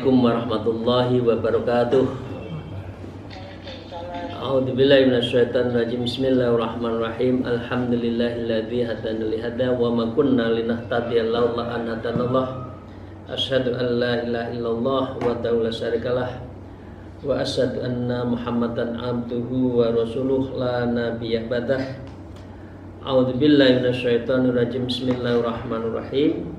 Assalamualaikum warahmatullahi wabarakatuh. A'udzubillahi minasyaitonirrajim. Bismillahirrahmanirrahim. Alhamdulillahilladzi hadana li hada wa ma kunna linahtadiya laula an hadanallah. Asyhadu an la ilaha illallah wa la syarikalah wa asyhadu anna Muhammadan abduhu wa rasuluh la nabiyya ba'dah. A'udzubillahi minasyaitonirrajim. Bismillahirrahmanirrahim.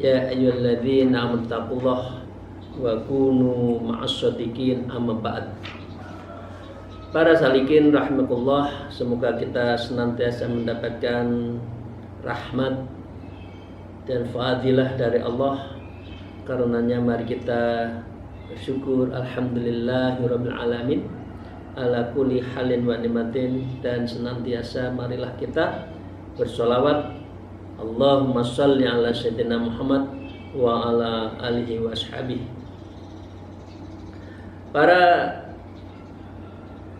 Ya ayyuhalladzina amanu taqullaha wa kunu ma'as-shadiqin, amma ba'd. Para salikin rahimakumullah, semoga kita senantiasa mendapatkan rahmat dan fadilah dari Allah. Karenanya mari kita bersyukur, alhamdulillahirabbil alamin ala kulli halin wa nimatin, dan senantiasa marilah kita bersolawat Allahumma shalli ala sayyidina Muhammad wa ala alihi wa ashabihi. Para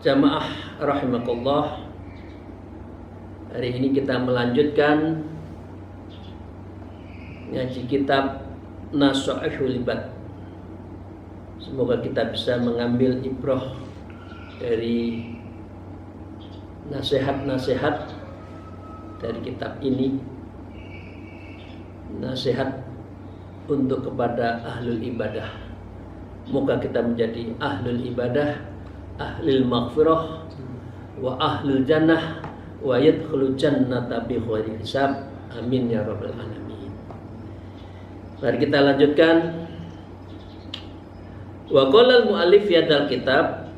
jamaah rahimakumullah, hari ini kita melanjutkan ngaji kitab Nasaihul Ibad. Semoga kita bisa mengambil ibrah dari nasihat-nasihat dari kitab ini, nasihat untuk kepada ahlul ibadah. Moga kita menjadi ahlul ibadah, ahlul maghfirah, wa ahlul jannah, wa yadkhulul jannata bi ghairi hisab. Amin ya rabbal alamin. Mari kita lanjutkan. Wa qala al-mu'allif fi hadzal kitab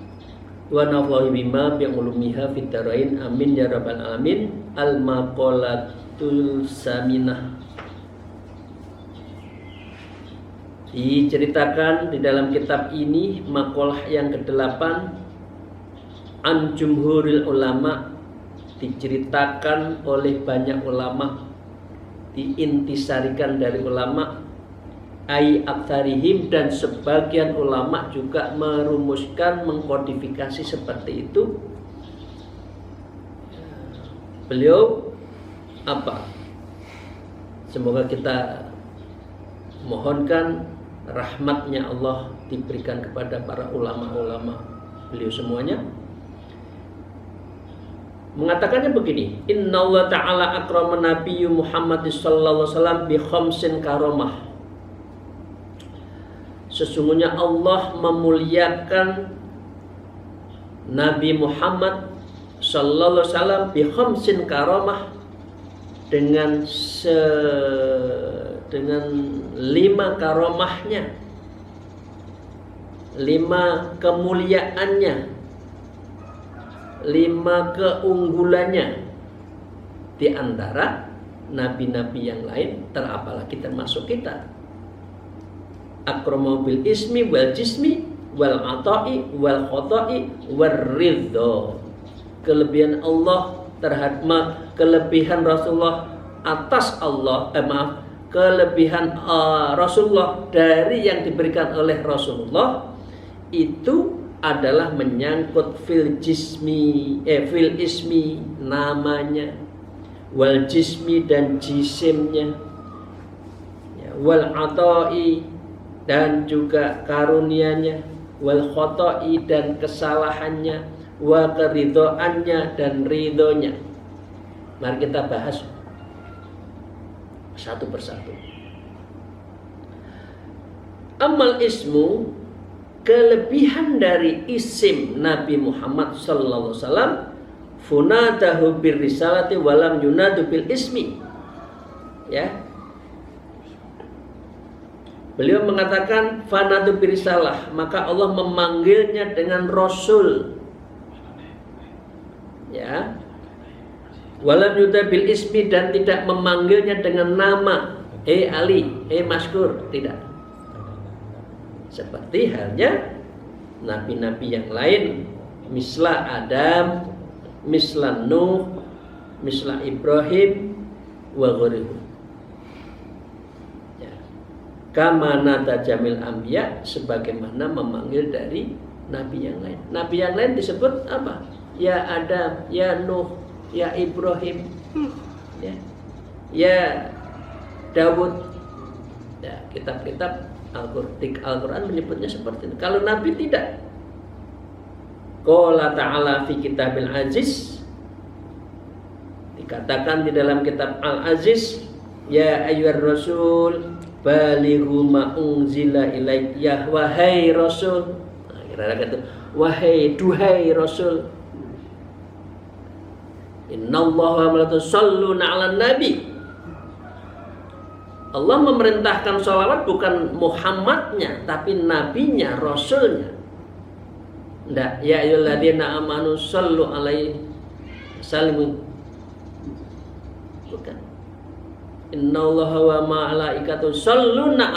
wa nafa'i bima bi ulumiha fid darain. Amin ya rabbal alamin. Al-maqalatul saminah. Diceritakan di dalam kitab ini makalah yang ke-8 an jumhuril ulama, diceritakan oleh banyak ulama, diintisarikan dari ulama, ai aktsarihim, dan sebagian ulama juga merumuskan, mengkodifikasi seperti itu. Beliau apa? Semoga kita mohonkan rahmatnya Allah diberikan kepada para ulama-ulama beliau semuanya. Mengatakannya begini, innallaha ta'ala akraman nabiyyu Muhammad sallallahu alaihi wasallam bi khamsin karamah. Sesungguhnya Allah memuliakan Nabi Muhammad sallallahu alaihi wasallam bi khamsin karamah dengan 5 karomahnya, 5 kemuliaannya, 5 keunggulannya. Di antara nabi-nabi yang lain, apalagi termasuk kita. Akramu bil ismi wal jismi wal ata'i wal khota'i wal ridho. Kelebihan Allah terhadap kelebihan Rasulullah atas Allah, kelebihan Rasulullah dari yang diberikan oleh Rasulullah itu adalah menyangkut fil ismi namanya, wal jismi dan jisimnya, wal ata'i dan juga karunianya, wal khota'i dan kesalahannya, wa keridhoannya dan ridhonya. Mari kita bahas satu persatu. Amal ismu, kelebihan dari isim Nabi Muhammad sallallahu alaihi wasallam, funadahu bir risalati walam yunadu bil ismi. Ya. Beliau mengatakan fanadu bir risalah, maka Allah memanggilnya dengan rasul. Ya. Walam yunadu bil ismi, dan tidak memanggilnya dengan nama, Ali, Maskur, tidak. Seperti halnya nabi-nabi yang lain, misla Adam, misla Nuh, misla Ibrahim, wa ghairuhum. Ya. Kama nada jamil anbiya, sebagaimana memanggil dari nabi yang lain. Nabi yang lain disebut apa? Ya Adam, ya Nuh, ya Ibrahim, ya Daud. Ya, kitab-kitab Al-Quran menyebutnya seperti itu. Kalau Nabi tidak. Qala ta'ala fi kitabil aziz, dikatakan di dalam kitab Al-Aziz, ya ayyuhar rasul balighu ma unzila ilaik, ya wahai rasul. Nah, kira-kira gitu. Wahai, duhai rasul. Innallaha wa malaikatahu yusholluna 'alan nabi. Allah memerintahkan sholawat bukan Muhammadnya, tapi nabinya, rasulnya. Ndak, ya ayyuhalladzina amanu shollu alaihi sallimu. Bukan. Innallaha wa malaikatahu yusholluna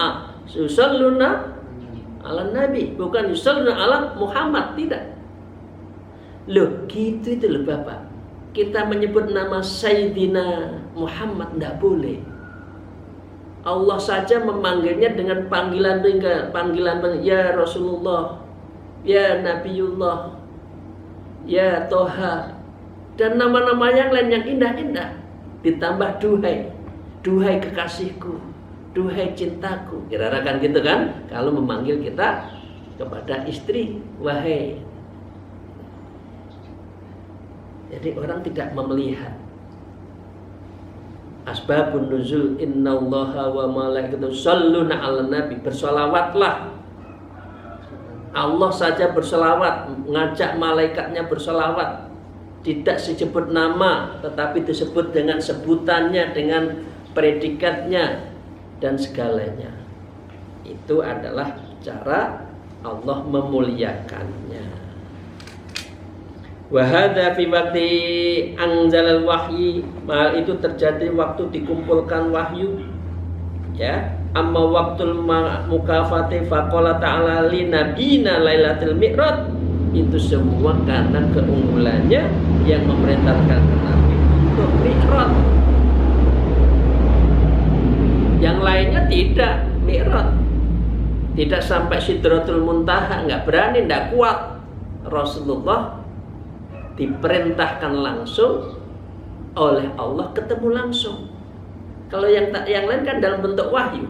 'alan nabi, bukan yusholluna 'ala Muhammad, tidak. Loh, gitu itu loh Bapak. Kita menyebut nama Sayyidina Muhammad ndak boleh. Allah saja memanggilnya dengan panggilan ya Rasulullah, ya Nabiullah, ya Toha, dan nama-nama yang lain yang indah-indah. Ditambah duhai, duhai kekasihku, duhai cintaku. Kira-kira kan gitu kan? Kalau memanggil kita kepada istri, wahai. Jadi orang tidak melihat asbabun nuzul, innallaha wa malaikatahu yusholluna 'alan nabi. Bersolawatlah. Allah saja bersolawat, mengajak malaikatnya bersolawat. Tidak disebut nama, tetapi disebut dengan sebutannya, dengan predikatnya dan segalanya. Itu adalah cara Allah memuliakannya. Wa hadza fi waqti anzalal wahyi, hal itu terjadi waktu dikumpulkan wahyu. Ya, amma waqtul mukafati faqala ta'ala li nabiyina lailatul mi'raj, itu semua karena keunggulannya yang memerintahkan Nabi untuk mi'raj. Yang lainnya tidak mi'raj, tidak sampai Sidratul Muntaha, enggak berani, enggak kuat. Rasulullah diperintahkan langsung oleh Allah, ketemu langsung. Kalau yang lain kan dalam bentuk wahyu.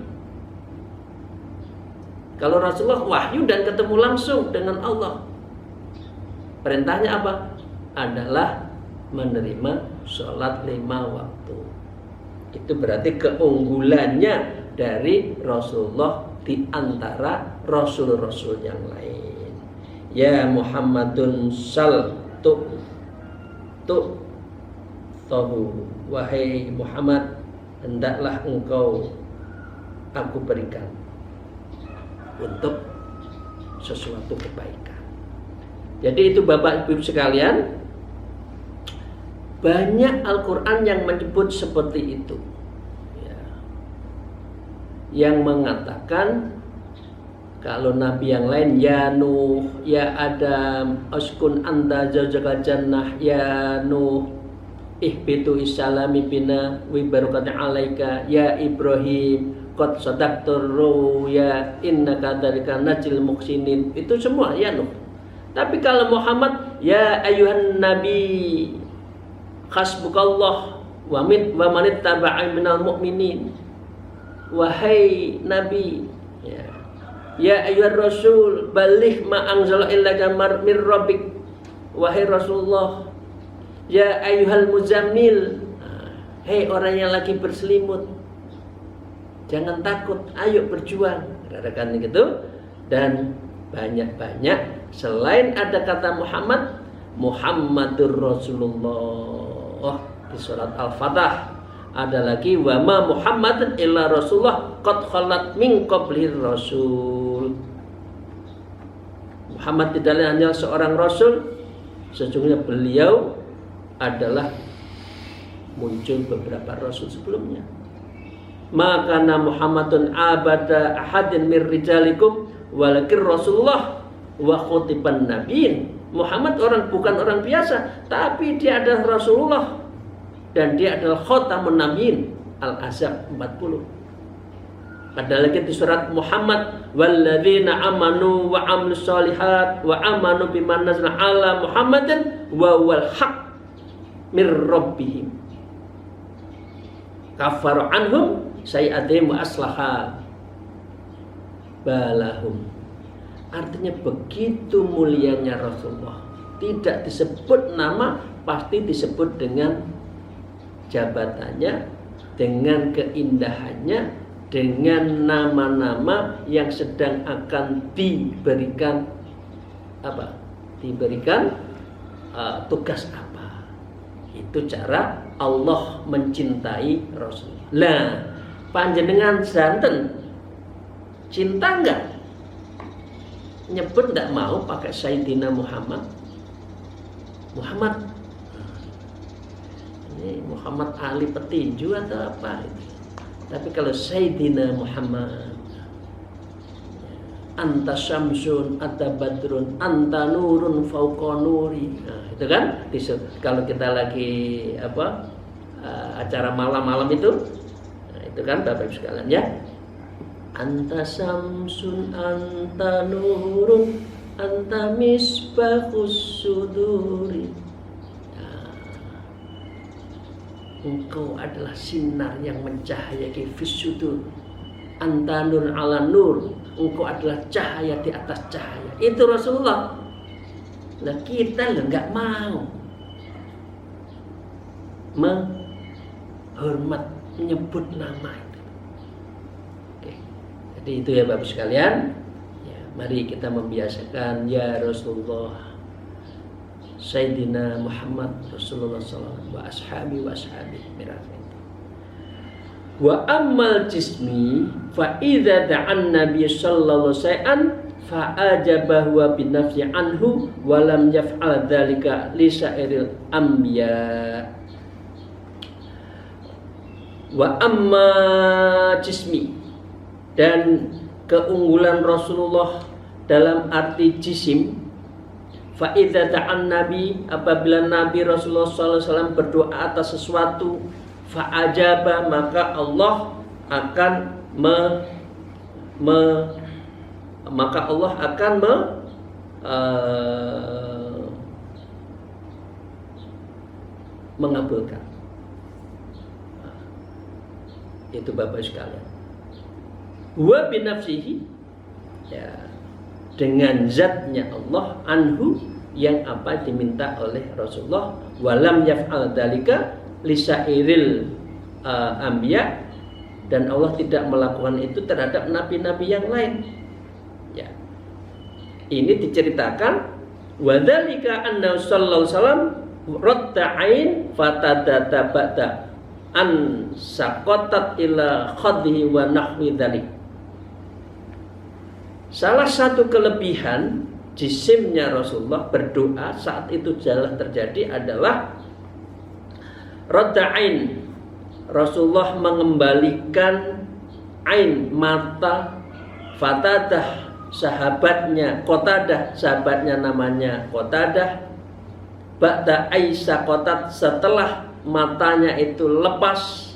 Kalau Rasulullah wahyu dan ketemu langsung dengan Allah. Perintahnya apa? Adalah menerima sholat 5 waktu. Itu berarti keunggulannya dari Rasulullah di antara rasul-rasul yang lain. Ya Muhammadun tahu, wahai Muhammad, hendaklah engkau aku berikan untuk sesuatu kebaikan. Jadi itu Bapak Ibu sekalian, banyak Al-Quran yang menyebut seperti itu ya, yang mengatakan kalau nabi yang lain, ya Nuh, ya Adam, uskun anta zawjaka jannah, ya Nuh, ihbitu issalami bina wa barakatuh alaika, ya Ibrahim, qad sadaqtur ruya innaka dzalika najil muhsinin. Itu semua ya Nuh. Tapi kalau Muhammad, ya ayuhan nabi hasbukallah wa man ittaba'a minal mu'minin. Wahai nabi, ya ayyuhar rasul baligh ma anzala ilaika mir rabbik. Wahai Rasulullah, ya ayyuhal muzammil, hei orang yang lagi berselimut, jangan takut, ayo berjuang. Katakan gitu. Dan banyak-banyak selain ada kata Muhammad, Muhammadur Rasulullah di surat Al-Fatah. Ada lagi wa ma Muhammadun illa Rasulullah qad khalat min qablihi rasul. Muhammad tidaklah hanya seorang rasul, sesungguhnya beliau adalah muncul beberapa rasul sebelumnya. Maka Muhammadun abada ahadin mir rijalikum walakin Rasulullah wa khutiban nabiyyin. Muhammad bukan orang biasa, tapi dia adalah Rasulullah dan dia adalah khatamun nabiyyin. Al-Ahzab 40. Ada lagi di surat Muhammad, walladzina amanu wa amilus shalihat wa amanu bima nazzala ala Muhammadin wa wal haq mir rabbihim kafaru anhum sayi'atihim wa aslaha balahum. Artinya begitu mulianya Rasulullah, tidak disebut nama, pasti disebut dengan jabatannya, dengan keindahannya, dengan nama-nama yang sedang akan diberikan apa? Diberikan tugas apa? Itu cara Allah mencintai Rasulullah. Lah, panjenengan santen cinta enggak? Nyebut enggak mau pakai Sayyidina Muhammad. Muhammad ini Muhammad Ali petinju atau apa itu. Tapi kalau Sayyidina Muhammad, anta syamsun, anta badrun, anta nurun fauqa nuri. Nah, itu kan kalau kita lagi acara malam-malam itu, nah, itu kan Bapak Ibu sekalian ya. Anta syamsun, anta nurun, anta misbahus suduri. Engkau adalah sinar yang mencahayai fisudur. Anta nur ala nur. Engkau adalah cahaya di atas cahaya. Itu Rasulullah. Nah kita nggak mau menghormat, menyebut nama itu. Oke. Jadi itu ya Bapak sekalian. Ya, mari kita membiasakan ya Rasulullah, Sayyidina Muhammad Rasulullah sallallahu wa ashabi mirafin. Wa ammal jismi fa idza da'an nabiy sallallahu say'an fa ajabahu wa bin nafsi anhu wa lam yaf'al dzalika li sa'iril anbiya. Wa amma jismi, dan keunggulan Rasulullah dalam arti jisim. Fa idza da'an nabi, apabila Nabi Rasulullah sallallahu alaihi wasallam berdoa atas sesuatu, fa ajaba, maka Allah akan mengabulkan. Itu Bapak sekalian. Wa binafsihi, ya, dengan zatnya Allah, anhu, yang apa diminta oleh Rasulullah, walam yaf'al dalika lisairil anbiya, dan Allah tidak melakukan itu terhadap nabi-nabi yang lain. Ya. Ini diceritakan wadzalika anna sallallahu alaihi wasallam radda ain fatadata ba'da an saqatat ila khadhi wa nahwi dzalik. Salah satu kelebihan jisimnya Rasulullah berdoa saat itu jalan terjadi adalah radda ain. Rasulullah mengembalikan ain, mata, fatadah, sahabatnya Qatadah, sahabatnya namanya Qatadah, ba'da aisa qatat, setelah matanya itu lepas,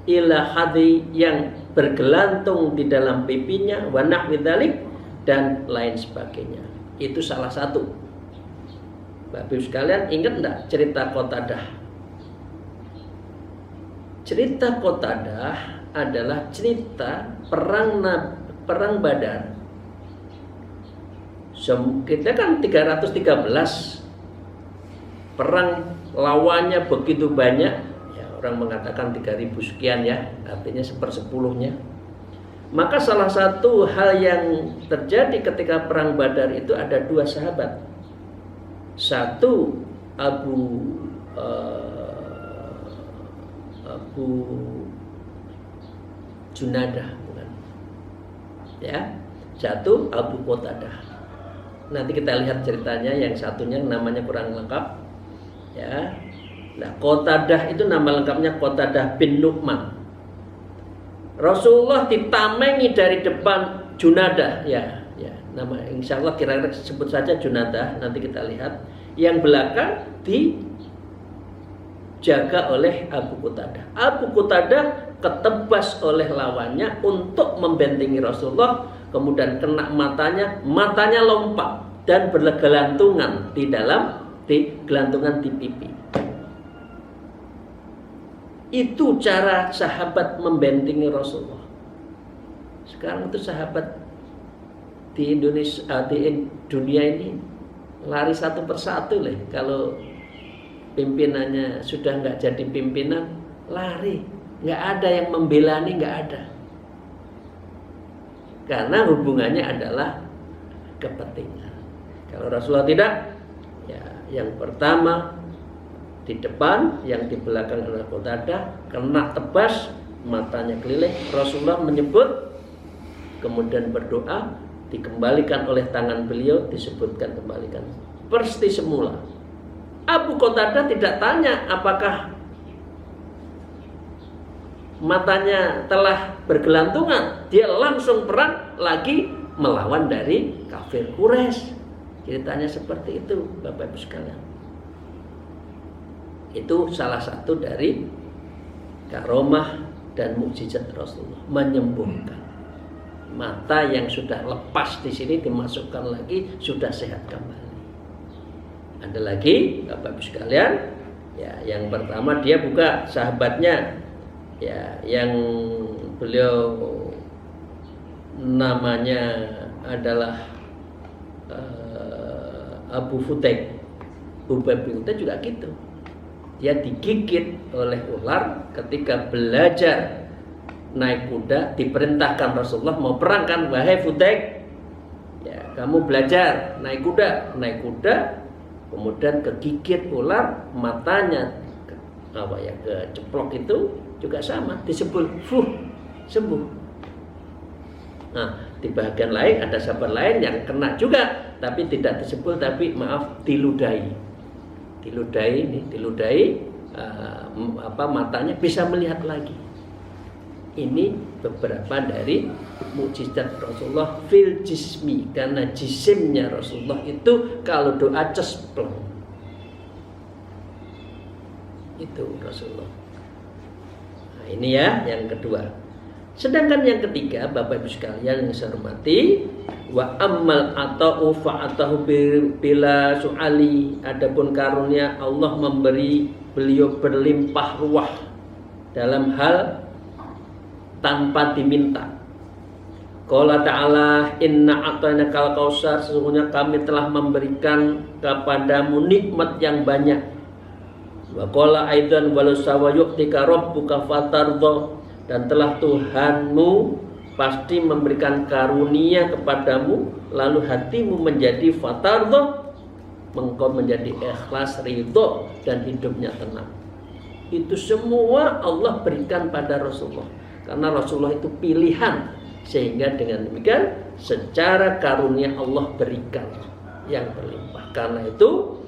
ila hadi, yang bergelantung di dalam pipinya, wa nahwi dzalik, dan lain sebagainya. Itu salah satu. Bapak Ibu sekalian, ingat enggak cerita Qatadah? Cerita Qatadah adalah cerita perang Badar. Kita kan 313, perang lawannya begitu banyak, ya, orang mengatakan 3000 sekian ya, artinya 1/10-nya. Maka salah satu hal yang terjadi ketika perang Badar itu ada dua sahabat. Satu Abu Junadah, bukan? Ya, satu Abu Qatadah. Nanti kita lihat ceritanya, yang satunya namanya kurang lengkap. Ya. Nah, Qatadah itu nama lengkapnya Qatadah bin Nu'man. Rasulullah ditamengi dari depan Junadah, ya, nama insya Allah kira-kira sebut saja Junadah, nanti kita lihat. Yang belakang dijaga oleh Abu Qatadah. Abu Qatadah ketebas oleh lawannya untuk membentengi Rasulullah, kemudian kena matanya lompat dan bergelantungan di gelantungan di pipi. Itu cara sahabat membentengi Rasulullah. Sekarang itu sahabat di Indonesia, di dunia ini lari satu persatu lah. Kalau pimpinannya sudah nggak jadi pimpinan, lari, nggak ada yang membela, nggak ada. Karena hubungannya adalah kepentingan. Kalau Rasulullah tidak, ya yang pertama di depan, yang di belakang adalah Qatadah, kena tebas, matanya keliling. Rasulullah menyebut, kemudian berdoa, dikembalikan oleh tangan beliau, disebutkan kembalikan persis semula. Abu Qatadah tidak tanya apakah matanya telah bergelantungan, dia langsung perang lagi melawan dari kafir Quraisy. Ceritanya seperti itu, Bapak Ibu sekalian. Itu salah satu dari karomah dan mukjizat Rasulullah, menyembuhkan mata yang sudah lepas di sini, dimasukkan lagi, sudah sehat kembali. Ada lagi Bapak Ibu sekalian, ya yang pertama dia buka sahabatnya, ya yang beliau namanya adalah Abu Fudaik. Ubay bin Ka'ab juga gitu. Dia digigit oleh ular ketika belajar naik kuda, diperintahkan Rasulullah mau perang kan, wahai Fudaik, ya kamu belajar naik kuda, kemudian kegigit ular, matanya keceplok, itu juga sama, disebut sembuh. Nah, di bagian lain ada sahabat lain yang kena juga, tapi tidak disebut, tapi maaf, diludahi, matanya bisa melihat lagi. Ini beberapa dari mukjizat Rasulullah fil jismi, karena jisimnya Rasulullah itu kalau doa cesplong. Itu Rasulullah. Nah, ini ya yang kedua. Sedangkan yang ketiga, Bapak Ibu sekalian yang saya hormati, wa ammal ata'u fa'atahu bila su'ali, adapun karunia Allah memberi beliau berlimpah ruah dalam hal tanpa diminta. Qala ta'ala inna a'tainakal kautsar, sesungguhnya kami telah memberikan kepadamu nikmat yang banyak. Wa qala aidan walau sawa yu'tika rabbuka fatardha, dan telah Tuhanmu pasti memberikan karunia kepadamu, lalu hatimu menjadi fatardha, engkau menjadi ikhlas, ridho, dan hidupnya tenang. Itu semua Allah berikan pada Rasulullah, karena Rasulullah itu pilihan, sehingga dengan demikian secara karunia Allah berikan yang berlimpah. Karena itu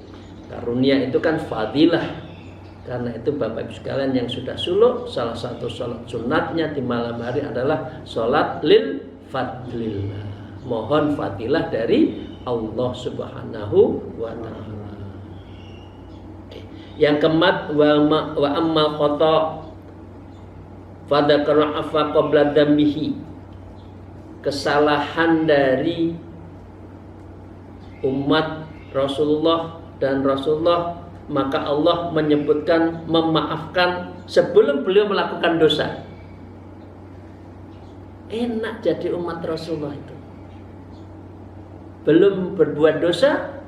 karunia itu kan fadilah. Karena itu Bapak Ibu sekalian yang sudah suluk, salah satu sholat sunatnya di malam hari adalah sholat lil fadlillah, mohon fadilah dari Allah Subhanahu wa ta'ala. Yang keempat, wa ammal khata fadzakara afa qabla dambihi, kesalahan dari umat Rasulullah dan Rasulullah, maka Allah menyebutkan memaafkan sebelum beliau melakukan dosa. Enak jadi umat Rasulullah itu. Belum berbuat dosa,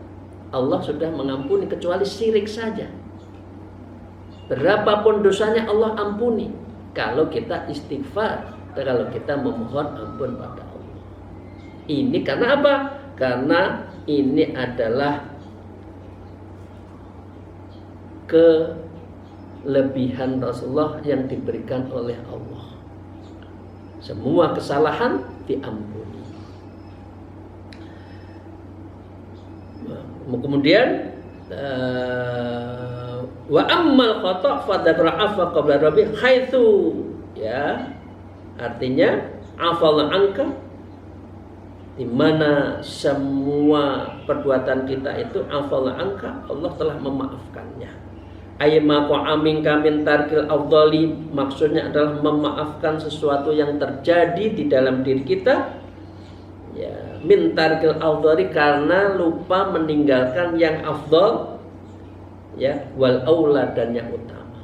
Allah sudah mengampuni, kecuali syirik saja. Berapapun dosanya Allah ampuni, kalau kita istighfar, kalau kita memohon ampun pada Allah. Ini karena apa? Karena ini adalah kelebihan Rasulullah yang diberikan oleh Allah. Semua kesalahan diampuni. Kemudian wa ammal khata' fadzakara afa qabla rabbi haitsu, ya, artinya afal anka, di mana semua perbuatan kita itu afal anka, Allah telah memaafkannya. Ayyama qa'aminka min tarkil afdali, maksudnya adalah memaafkan sesuatu yang terjadi di dalam diri kita, ya, min tarkil afdali, karena lupa meninggalkan yang afdal, ya, wal aula, dan yang utama.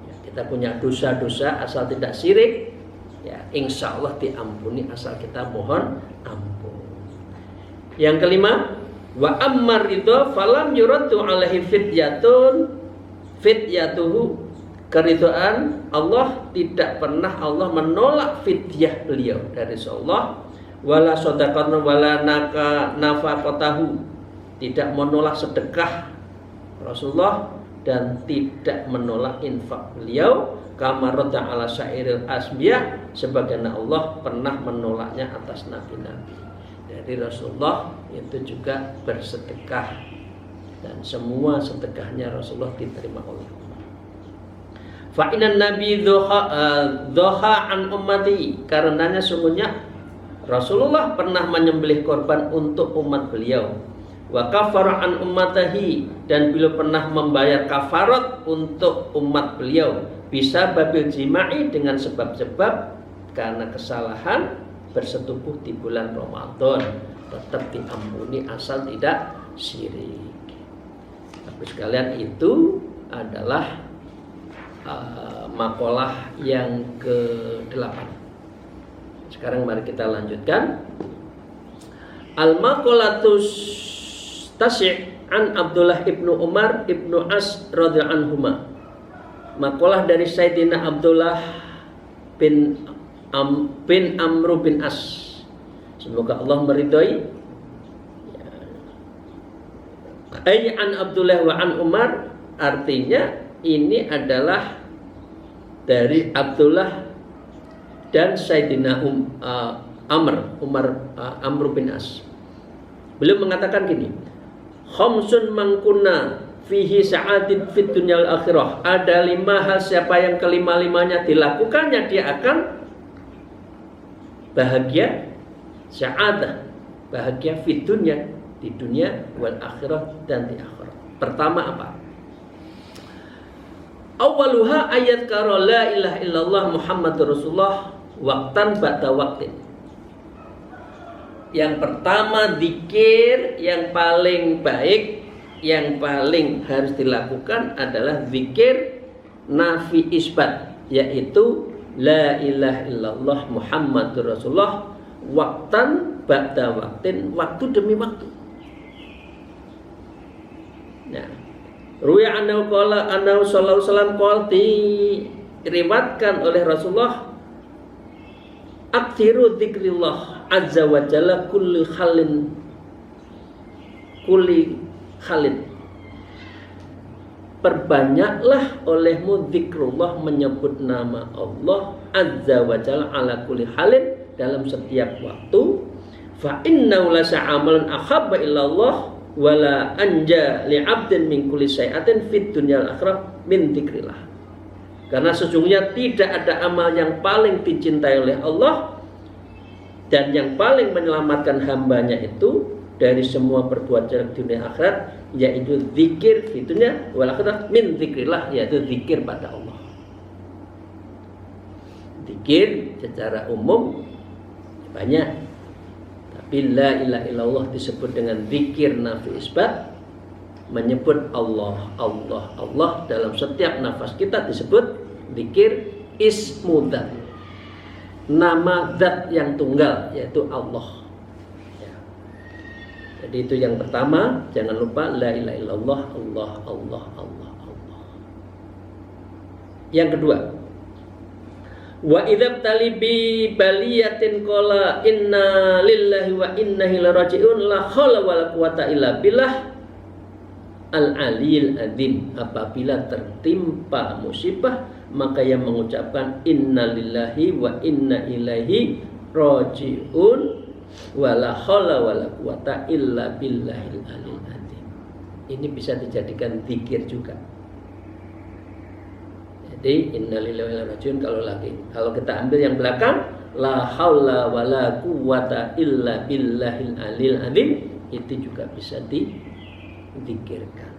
Ya, kita punya dosa-dosa asal tidak syirik, Ya, insya Allah diampuni asal kita mohon ampun. Yang kelima, wa ammar ridho falam yuraddu alaihi fidyatuhu, keridhaan Allah tidak pernah Allah menolak fidyah beliau dari Rasulullah, wala shadaqatan wala nafaqatahu, tidak menolak sedekah Rasulullah dan tidak menolak infak beliau, kama radda ala syairil asbiya, sebagaimana Allah pernah menolaknya atas nabi-nabi. Dari Rasulullah itu juga bersedekah dan semua sedekahnya Rasulullah diterima oleh Allah. Fa innan nabi dhoha an ummati, karenanya sungguhnya Rasulullah pernah menyembelih korban untuk umat beliau. Wa kafara an ummatahi, dan beliau pernah membayar kafarat untuk umat beliau, bisa babil jima'i, dengan sebab-sebab karena kesalahan bersetubuh di bulan Ramadan, tetap diampuni asal tidak syirik. Tapi sekalian, itu adalah makalah yang ke-8. Sekarang mari kita lanjutkan. Al-maqalatus tasyi' an Abdullah ibnu Umar ibnu As radhiyallahu anhuma. Makalah dari Sayyidina Abdullah bin Amr bin As, semoga Allah meridhai. Ay an Abdullah wa an Umar, artinya ini adalah dari Abdullah dan Sayyidina Amr bin As. Beliau mengatakan gini, khamsun mangkunna fihi sa'adin fid dunyal akhirah. Ada 5 hal, siapa yang kelima-limanya dilakukannya dia akan bahagia, sa'adah, bahagia fid dunya, di dunia, wal akhirah, dan di akhirat. Pertama apa? Awaluha ayat karo la ilaha illallah Muhammadur Rasulullah waktan ba'da waktin. Yang pertama, zikir yang paling baik, yang paling harus dilakukan adalah zikir nafi isbat, yaitu la ilaha illallah Muhammadur Rasulullah waktan ba'da waktin, waktu demi waktu. Nah, ruya annahu qala annahu sallallahu alaihi wasallam qala, diriwayatkan oleh Rasulullah, aktsiru dzikrillah azza wa jalla kulli khalin. Perbanyaklah olehmu zikrullah, menyebut nama Allah azza wa jalla ala kulli halin, dalam setiap waktu. Fa innahu la sa'amalan ahabba illallah wala anja li'abdin min kulli syai'atin fid dunyal akhirah min dzikrillah. Karena sesungguhnya tidak ada amal yang paling dicintai oleh Allah dan yang paling menyelamatkan hambanya itu dari semua perbuatan jelek dunia akhirat, yaitu zikir di dunia wal akhirat min dzikrillah, yaitu zikir pada Allah. Zikir secara umum banyak, tapi la ilaha illallah disebut dengan zikir nafi isbat, menyebut Allah, Allah, Allah dalam setiap nafas kita disebut zikir ismu dzat, nama zat yang tunggal, yaitu Allah. Ya. Jadi itu yang pertama, jangan lupa la ilaha illallah, Allah, Allah, Allah, Allah. Yang kedua, wa idzab talibi baliyatin qala inna lillahi wa inna ilaihi raji'un la haula wala quwata illa billah al-aliyil azim. Apabila tertimpa musibah, maka yang mengucapkan inna lillahi wa inna ilaihi raji'un wa la haula wala quwata illa billahil aliyil azim. Ini bisa dijadikan zikir juga. Jadi innalillahi wa inna ilaihi raji'un kalau kita ambil yang belakang la haula wala quwata illa billahil aliyil azim, itu juga bisa dizikirkan.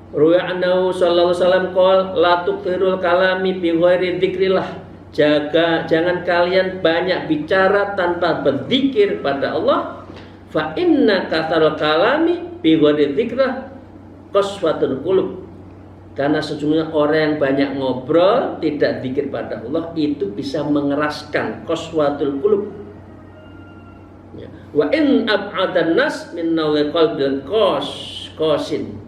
Ruya annahu sallallahu alaihi wasallam qol la tukthirul kalami bi ghairi dzikrillah. Jangan kalian banyak bicara tanpa berzikir pada Allah. Fa inna katsarul kalami bi ghairi dzikrillah qaswatul qulub. Karena sesungguhnya orang yang banyak ngobrol, tidak zikir pada Allah, itu bisa mengeraskan qaswatul qulub. Ya. Wa in ab'adan nas min nawli qalbil qasin.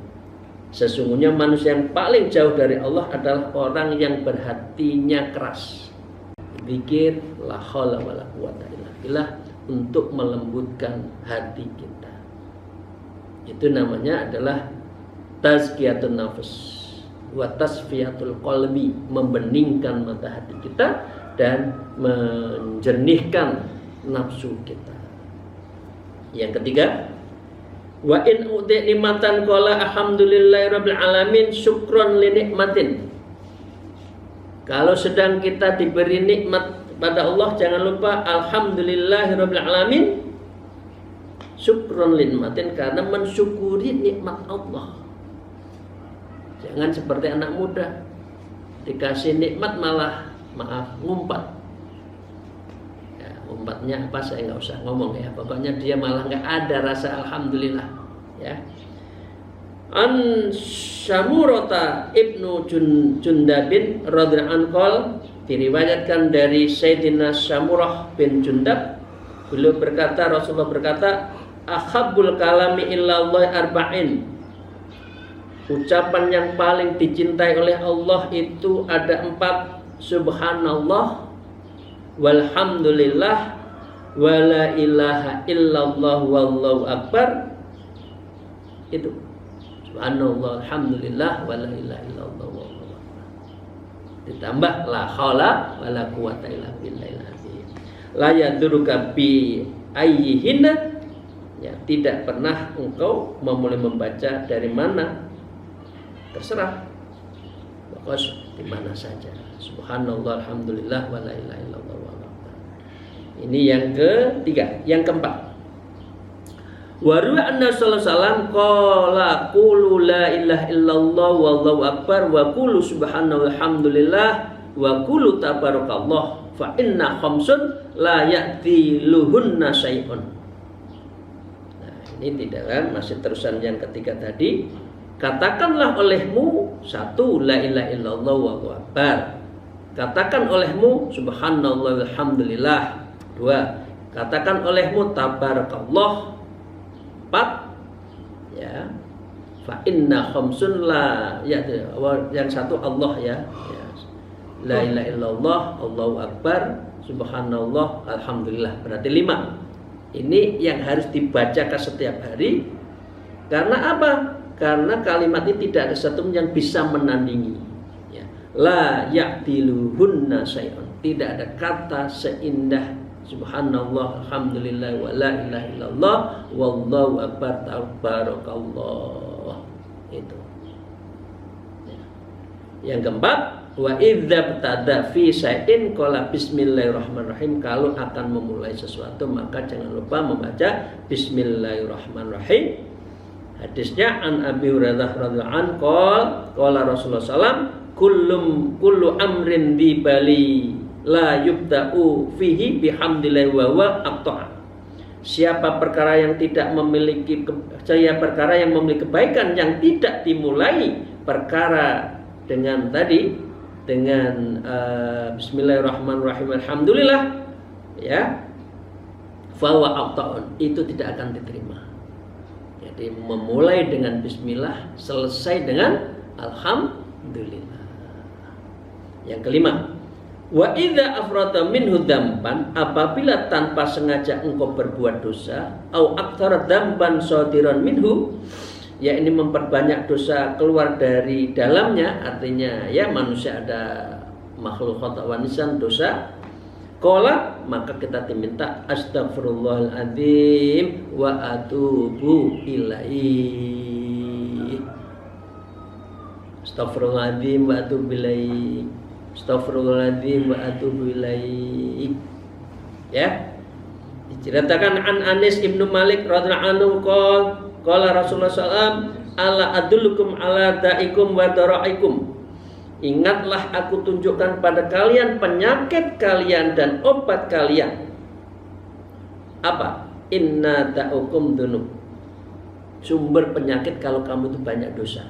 Sesungguhnya manusia yang paling jauh dari Allah adalah orang yang berhatinya keras. Zikir la haula wala quwata illa billah untuk melembutkan hati kita. Itu namanya adalah tazkiyatun nafs wa tasfiyatul qalbi, membeningkan mata hati kita dan menjernihkan nafsu kita. Yang ketiga, wa in uti nikmatan qala alhamdulillahirabbil alamin syukron li nikmatin. Kalau sedang kita diberi nikmat pada Allah, jangan lupa alhamdulillahirabbil alamin syukron li nikmatin, karena mensyukuri nikmat Allah. Jangan seperti anak muda, dikasih nikmat malah ngumpat. Ya, ngumpatnya apa saya nggak usah ngomong ya. Pokoknya dia malah nggak ada rasa alhamdulillah. Ya. An Samurata ibnu Jundabin radhiyallahu anhu diriwayatkan dari Sayyidina Samurah bin Jundab, beliau berkata, Rasulullah berkata, ahabbul kalami illallah arba'in. Ucapan yang paling dicintai oleh Allah itu ada 4. Subhanallah, walhamdulillah, wala ilaha illallah, wallahu akbar. Itu subhanallah, alhamdulillah, wala ilaha illallah, wallahu akbar. Ditambah la haula wala quwata illa billahil azim. La yaduruka bi ayyihinna, ya, tidak pernah engkau memulai membaca dari mana, terserah, pokoknya di mana saja. Subhanallah, alhamdulillah, wala ilaha illallah, wallahu akbar. Ini yang ketiga. Yang keempat, wa ruwa anna sallallahu alaihi wasallam qala qulu la ilaha illallah wallahu akbar wa qulu subhanallah alhamdulillah wa qulu tabarakallah fa inna khamsun la ya'tiluhunna syai'un. Nah, ini tidak kan, masih terusan yang ketiga tadi. Katakanlah olehmu 1 la ilaha illallah wallahu akbar. Katakan olehmu subhanallah walhamdulillah. 2. Katakan olehmu tabarakallah. 4. Ya. Fa inna khamsun la, ya, yang 1 Allah ya. La ilaha illallah, Allahu akbar, subhanallah, alhamdulillah. Berarti 5. Ini yang harus dibacakan setiap hari. Karena apa? Karena kalimat ini tidak ada satu yang bisa menandingi. Ya. La ya'tiluhunna syai'un. Tidak ada kata seindah subhanallah, alhamdulillah, wa la ilaha illallah, wallahu akbar, tabarakallah. Itu. Ya. Yang keempat, wa idza btada fi syai'in qala bismillahirrahmanirrahim. Kalau akan memulai sesuatu maka jangan lupa membaca bismillahirrahmanirrahim. Hadisnya an Abi Hurairah radhiyallahu anhu qala Rasulullah sallam kullu amrin di bali la yubda'u fihi bihamdillah wa huwa aqta'a. Siapa perkara yang memiliki kebaikan yang tidak dimulai perkara dengan bismillahirrahmanirrahim alhamdulillah, ya, fa huwa aqta'un, itu tidak akan diterima. Jadi memulai dengan bismillah, selesai dengan alhamdulillah. Yang kelima, wa idza afrata minhu dzamban, apabila tanpa sengaja engkau berbuat dosa, au aktsara dzamban shadiran minhu, ya, ini memperbanyak dosa keluar dari dalamnya, artinya ya manusia ada makhluk khata wa nisan, dosa. Qala, maka kita diminta astaghfirullahaladzim wa atubu ilaihi. Astaghfirullahaladzim wa atubu ilaihi. Astaghfirullahaladzim wa atubu ilaihi. Ya. Diceritakan an Anis ibnu Malik radhiyallahu anhu qala Rasulullah SAW, ala adullukum ala da'ikum wa daraikum. Ingatlah aku tunjukkan pada kalian penyakit kalian dan obat kalian. Apa? Inna da'ukum dunub. Sumber penyakit kalau kamu itu banyak dosa.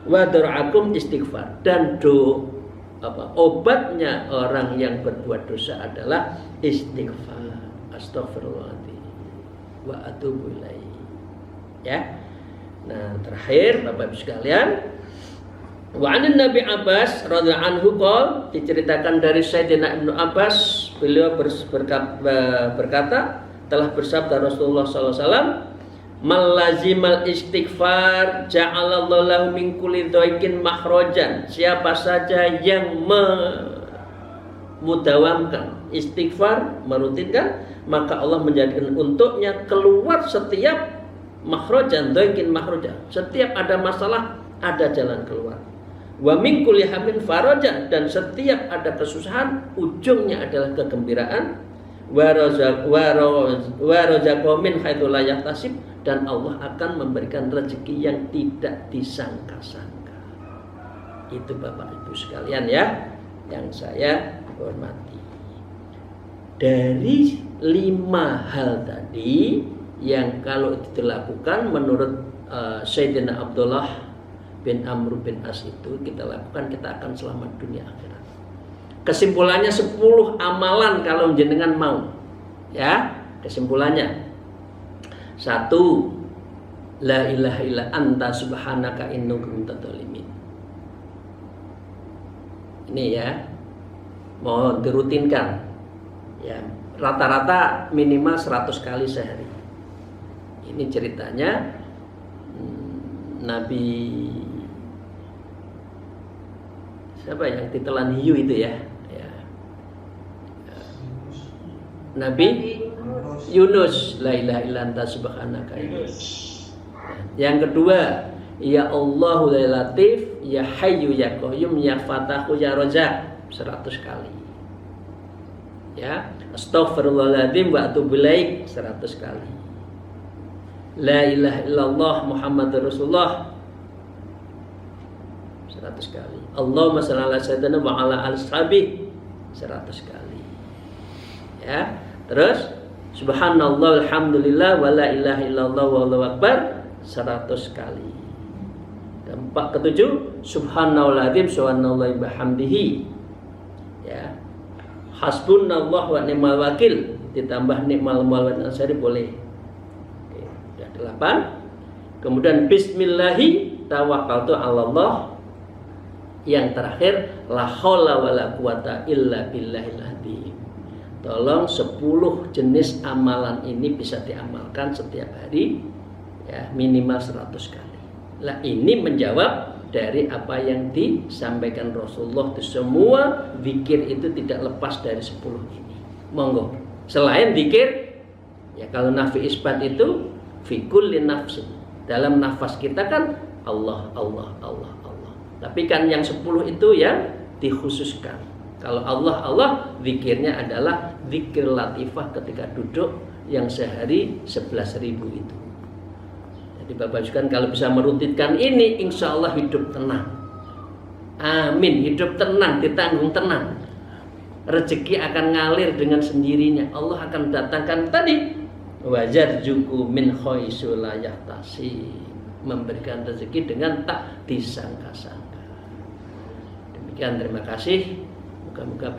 wa dar'akum istighfar, dan obatnya orang yang berbuat dosa adalah istighfar. Astagfirullahaladzim wa atubu ilaih. Ya. Nah, terakhir Bapak Ibu sekalian, wa anin Nabi Abbas radhiyallahu anhu qol, diceritakan dari Sayyidina Ibnu Abbas, beliau berkata, telah bersabda Rasulullah sallallahu alaihi wasallam, "Man lazimal istighfar ja'alallahu lahu min kulli dhaiqin makhrajan." Siapa saja yang mudawamkan istighfar, merutinkan, maka Allah menjadikan untuknya keluar setiap makhrajan, dhaiqin makhrajan. Setiap ada masalah, ada jalan keluar. Wa min kulli hammin farajan, dan setiap ada kesusahan, ujungnya adalah kegembiraan. Wa razaqahu min haitsu la yahtasib, dan Allah akan memberikan rezeki yang tidak disangka-sangka. Itu Bapak Ibu sekalian ya, yang saya hormati. Dari 5 hal tadi yang kalau itu dilakukan menurut Sayyidina Abdullah bin Amr bin As itu kita lakukan, kita akan selamat dunia akhirat. Kesimpulannya 10 amalan kalau jenengan mau. Ya, kesimpulannya. 1. La ilaha illa anta subhanaka inni kuntu dzalimin. Ini ya, mau dirutinkan. Ya, rata-rata minimal 100 kali sehari. Ini ceritanya Nabi siapa yang ditelan hiu itu ya? Nabi Yunus, la ilaha illa anta subhanaka. Yang kedua, ya Allahu ya Latif, ya Hayyu ya Qayyum, ya Fatahu ya Razzaq, 100 kali. Ya, astaghfirullahaladzim wa atubu ilaik, 100 kali. La ilaha illallah Muhammadur Rasulullah, 100 kali. Allahumma shalli ala sayyidina wa ala ashabi, 100 kali. Ya, terus subhanallah alhamdulillah wa la ilaha illallah wallahu akbar, 100 kali. Keempat, ketujuh, subhanallahadzim subhanallahi bihamdihi. Ya. Hasbunallah wa ni'mal wakil, ditambah ni'mal mawal ansari boleh. Oke, sudah 8. Kemudian bismillahi tawakkaltu 'alallah. Yang terakhir, la haula wala quwata illa billahil azim. Tolong 10 jenis amalan ini bisa diamalkan setiap hari ya, minimal 100 kali. Lah ini menjawab dari apa yang disampaikan Rasulullah. Semua zikir itu tidak lepas dari 10 ini. Monggo. Selain zikir ya, kalau nafi isbat itu fi kulli nafsin. Dalam nafas kita kan Allah Allah Allah Allah. Tapi kan yang 10 itu yang dikhususkan. Kalau Allah, zikirnya adalah zikir latifah ketika duduk yang sehari 11.000 itu. Jadi Bapak sekalian kalau bisa merutinkan ini, insya Allah hidup tenang. Amin, hidup tenang, ditanggung tenang. Rezeki akan ngalir dengan sendirinya. Allah akan datangkan tadi wajarzuqu min khaisu la yahtasib, memberikan rezeki dengan tak disangka-sangka. Demikian, terima kasih. Moga-moga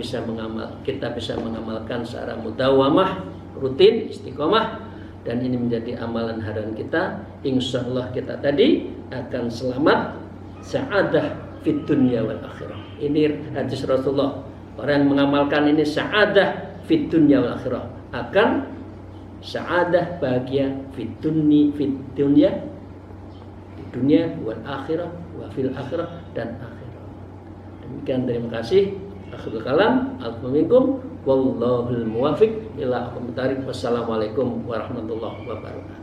kita bisa mengamalkan secara mudawamah, rutin, istiqomah, dan ini menjadi amalan harian kita. Insya Allah kita tadi akan selamat, sa'adah fid dunya wal akhirah. Ini hadis Rasulullah. Orang yang mengamalkan ini sa'adah fid dunya wal akhirah, akan sa'adah, bahagia fid dunya, di dunia wal akhirah, wa fil akhirah, dan akhirah. Demikian, terima kasih. Akhirul kalam, alhamdulillah, wallahul muwafiq ila aqwamit thariq. Wassalamualaikum warahmatullahi wabarakatuh.